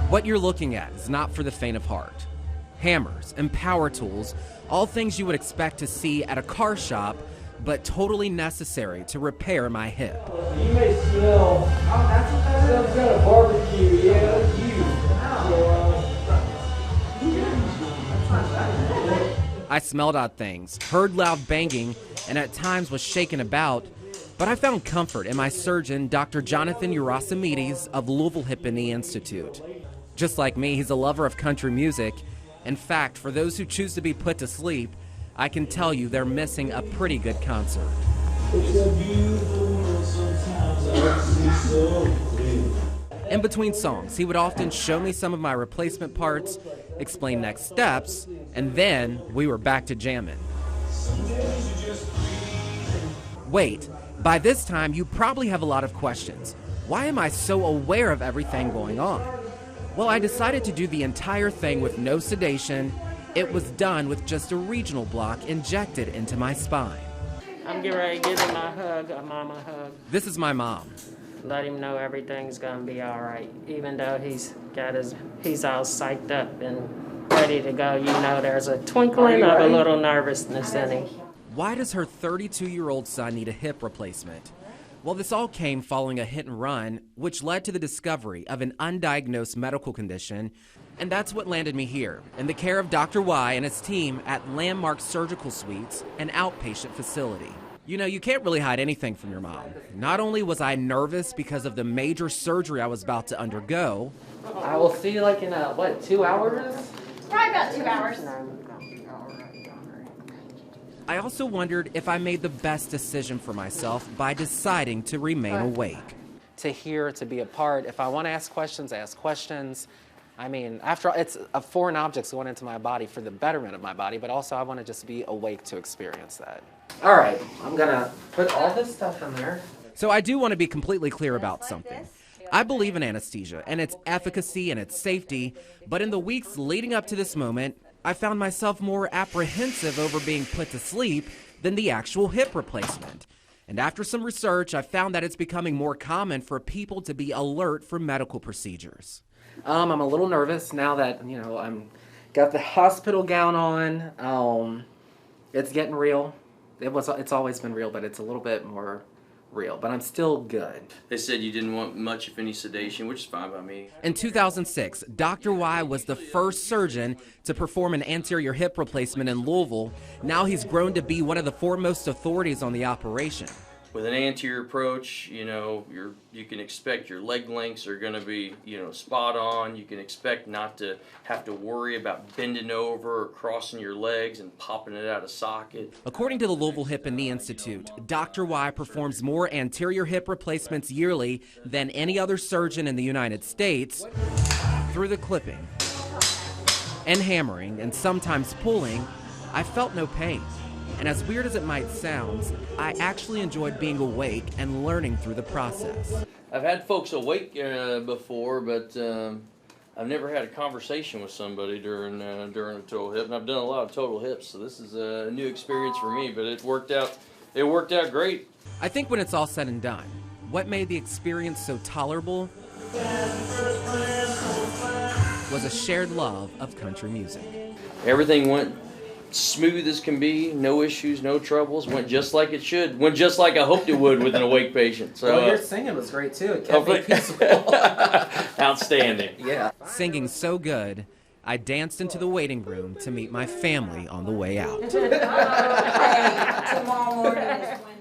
What you're looking at is not for the faint of heart. Hammers and power tools, all things you would expect to see at a car shop, but totally necessary to repair my hip. You may smell some kind of barbecue, yeah, that's you. I smelled odd things, heard loud banging, and at times was shaken about, but I found comfort in my surgeon, Dr. Jonathan Urasimides of Louisville Hip and Knee Institute. Just like me, he's a lover of country music. In fact, for those who choose to be put to sleep, I can tell you they're missing a pretty good concert. In between songs, he would often show me some of my replacement parts, explain next steps, and then we were back to jamming. Wait, by this time you probably have a lot of questions. Why am I so aware of everything going on? Well, I decided to do the entire thing with no sedation. It was done with just a regional block injected into my spine. I'm getting ready to give him a hug, a mama hug. This is my mom. Let him know everything's gonna be all right. Even though he's all psyched up and ready to go, you know there's a twinkling of a little nervousness in him. Why does her 32-year-old son need a hip replacement? Well, this all came following a hit and run, which led to the discovery of an undiagnosed medical condition, and that's what landed me here, in the care of Dr. Y and his team at Landmark Surgical Suites, an outpatient facility. You know, you can't really hide anything from your mom. Not only was I nervous because of the major surgery I was about to undergo. I will see you like in, 2 hours? Probably about 2 hours. I also wondered if I made the best decision for myself by deciding to remain awake. To hear, to be a part, if I want to ask questions, I ask questions. I mean, after all, it's a foreign objects going into my body for the betterment of my body, but also I want to just be awake to experience that. All right, I'm gonna put all this stuff in there. So I do want to be completely clear about something. I believe in anesthesia and its efficacy and its safety, but in the weeks leading up to this moment, I found myself more apprehensive over being put to sleep than the actual hip replacement. And after some research, I found that it's becoming more common for people to be alert for medical procedures. I'm a little nervous now that, you know, I'm got the hospital gown on. It's getting real. It's always been real, but it's a little bit more real, but I'm still good. They said you didn't want much, if any, sedation, which is fine by me. In 2006, Dr. Y was the first surgeon to perform an anterior hip replacement in Louisville. Now he's grown to be one of the foremost authorities on the operation. With an anterior approach, you know, you can expect your leg lengths are going to be, you know, spot on. You can expect not to have to worry about bending over or crossing your legs and popping it out of socket. According to the Louisville Hip and Knee Institute, Dr. Y performs more anterior hip replacements yearly than any other surgeon in the United States. Through the clipping and hammering and sometimes pulling, I felt no pain. And as weird as it might sound, I actually enjoyed being awake and learning through the process. I've had folks awake before, but I've never had a conversation with somebody during a total hip, and I've done a lot of total hips, so this is a new experience for me. But it worked out great. I think when it's all said and done, what made the experience so tolerable was a shared love of country music. Everything went smooth as can be, no issues, no troubles, went just like it should, went just like I hoped it would with an awake patient. So, well, your singing was great too, it kept me peaceful. Outstanding. Yeah. Singing so good, I danced into the waiting room to meet my family on the way out. Tomorrow morning is when